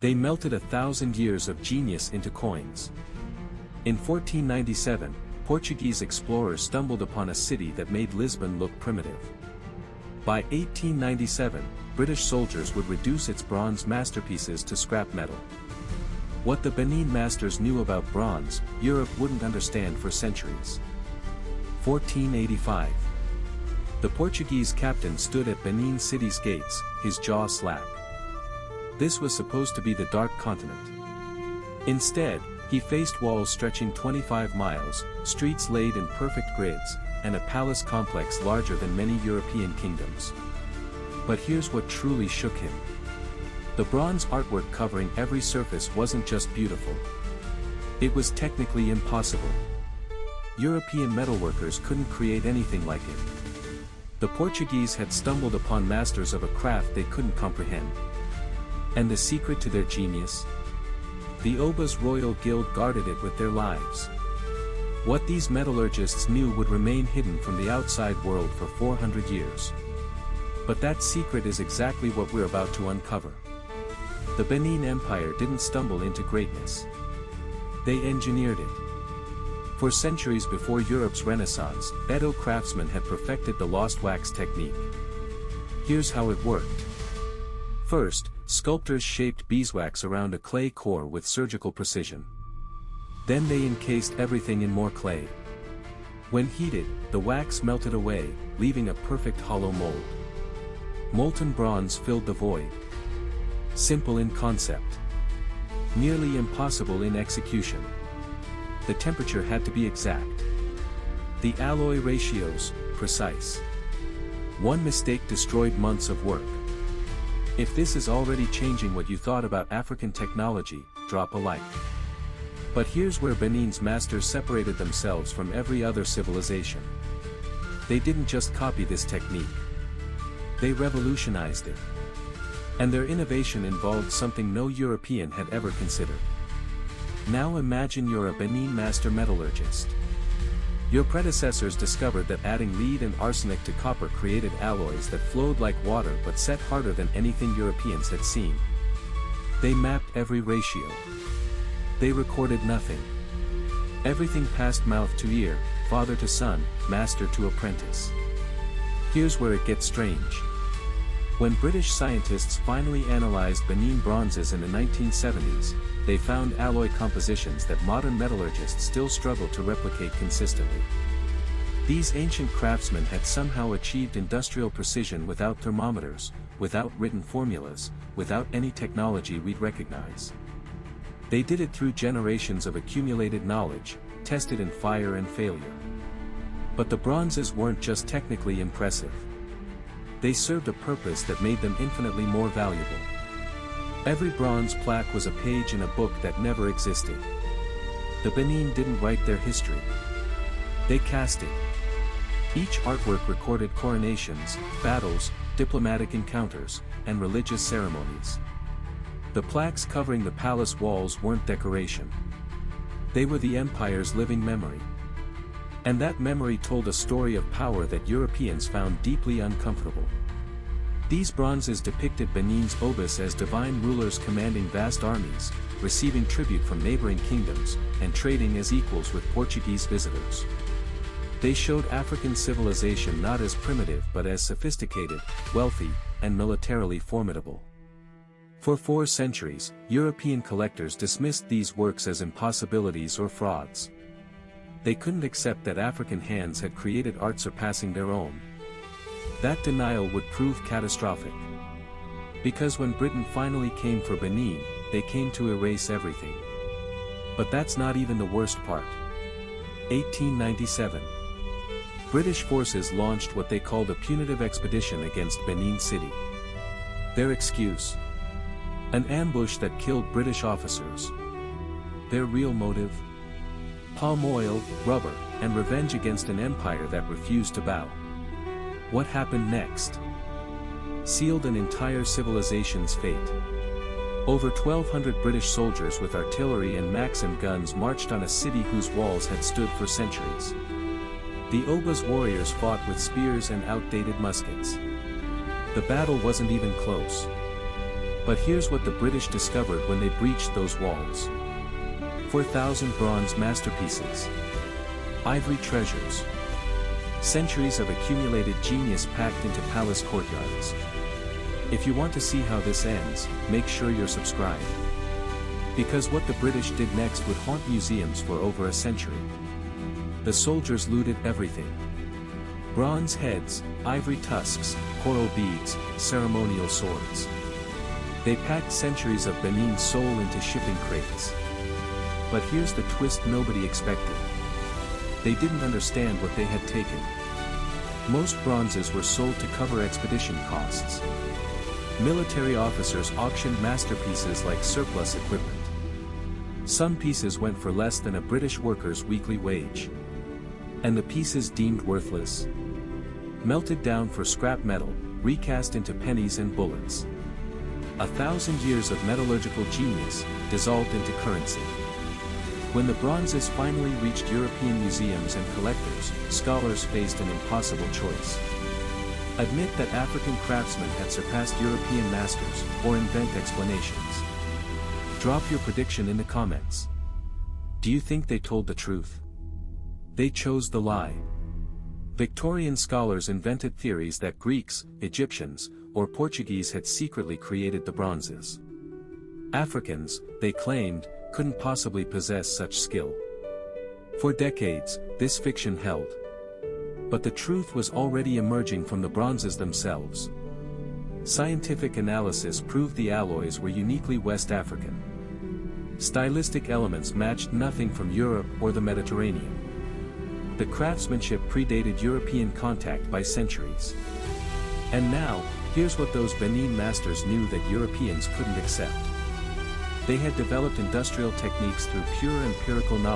They melted 1,000 years of genius into coins. In 1497, Portuguese explorers stumbled upon a city that made Lisbon look primitive. By 1897, British soldiers would reduce its bronze masterpieces to scrap metal. What the Benin masters knew about bronze, Europe wouldn't understand for centuries. 1485. The Portuguese captain stood at Benin City's gates, his jaw slack. This was supposed to be the Dark Continent. Instead, he faced walls stretching 25 miles, streets laid in perfect grids, and a palace complex larger than many European kingdoms. But here's what truly shook him. The bronze artwork covering every surface wasn't just beautiful. It was technically impossible. European metalworkers couldn't create anything like it. The Portuguese had stumbled upon masters of a craft they couldn't comprehend. And the secret to their genius? The Oba's Royal Guild guarded it with their lives. What these metallurgists knew would remain hidden from the outside world for 400 years. But that secret is exactly what we're about to uncover. The Benin Empire didn't stumble into greatness. They engineered it. For centuries before Europe's Renaissance, Edo craftsmen had perfected the lost wax technique. Here's how it worked. First, sculptors shaped beeswax around a clay core with surgical precision. Then they encased everything in more clay. When heated, the wax melted away, leaving a perfect hollow mold. Molten bronze filled the void. Simple in concept. Nearly impossible in execution. The temperature had to be exact. The alloy ratios, precise. One mistake destroyed months of work. If this is already changing what you thought about African technology, drop a like. But here's where Benin's masters separated themselves from every other civilization. They didn't just copy this technique. They revolutionized it. And their innovation involved something no European had ever considered. Now imagine you're a Benin master metallurgist. Your predecessors discovered that adding lead and arsenic to copper created alloys that flowed like water but set harder than anything Europeans had seen. They mapped every ratio. They recorded nothing. Everything passed mouth to ear, father to son, master to apprentice. Here's where it gets strange. When British scientists finally analyzed Benin bronzes in the 1970s, they found alloy compositions that modern metallurgists still struggle to replicate consistently. These ancient craftsmen had somehow achieved industrial precision without thermometers, without written formulas, without any technology we'd recognize. They did it through generations of accumulated knowledge, tested in fire and failure. But the bronzes weren't just technically impressive. They served a purpose that made them infinitely more valuable. Every bronze plaque was a page in a book that never existed. The Benin didn't write their history. They cast it. Each artwork recorded coronations, battles, diplomatic encounters, and religious ceremonies. The plaques covering the palace walls weren't decoration. They were the empire's living memory. And that memory told a story of power that Europeans found deeply uncomfortable. These bronzes depicted Benin's obas as divine rulers commanding vast armies, receiving tribute from neighboring kingdoms, and trading as equals with Portuguese visitors. They showed African civilization not as primitive but as sophisticated, wealthy, and militarily formidable. For 4 centuries, European collectors dismissed these works as impossibilities or frauds. They couldn't accept that African hands had created art surpassing their own. That denial would prove catastrophic. Because when Britain finally came for Benin, they came to erase everything. But that's not even the worst part. 1897. British forces launched what they called a punitive expedition against Benin City. Their excuse? An ambush that killed British officers. Their real motive? Palm oil, rubber, and revenge against an empire that refused to bow. What happened next? Sealed an entire civilization's fate. Over 1,200 British soldiers with artillery and Maxim guns marched on a city whose walls had stood for centuries. The Oba's warriors fought with spears and outdated muskets. The battle wasn't even close. But here's what the British discovered when they breached those walls. 4,000 bronze masterpieces. Ivory treasures. Centuries of accumulated genius packed into palace courtyards. If you want to see how this ends, make sure you're subscribed. Because what the British did next would haunt museums for over a century. The soldiers looted everything. Bronze heads, ivory tusks, coral beads, ceremonial swords. They packed centuries of Benin's soul into shipping crates. But here's the twist nobody expected. They didn't understand what they had taken. Most bronzes were sold to cover expedition costs. Military officers auctioned masterpieces like surplus equipment. Some pieces went for less than a British worker's weekly wage. And the pieces deemed worthless? Melted down for scrap metal, recast into pennies and bullets. 1,000 years of metallurgical genius, dissolved into currency. When the bronzes finally reached European museums and collectors, scholars faced an impossible choice. Admit that African craftsmen had surpassed European masters, or invent explanations. Drop your prediction in the comments. Do you think they told the truth? They chose the lie. Victorian scholars invented theories that Greeks, Egyptians, or Portuguese had secretly created the bronzes. Africans, they claimed, couldn't possibly possess such skill. For decades, this fiction held. But the truth was already emerging from the bronzes themselves. Scientific analysis proved the alloys were uniquely West African. Stylistic elements matched nothing from Europe or the Mediterranean. The craftsmanship predated European contact by centuries. And now, here's what those Benin masters knew that Europeans couldn't accept. They had developed industrial techniques through pure empirical knowledge.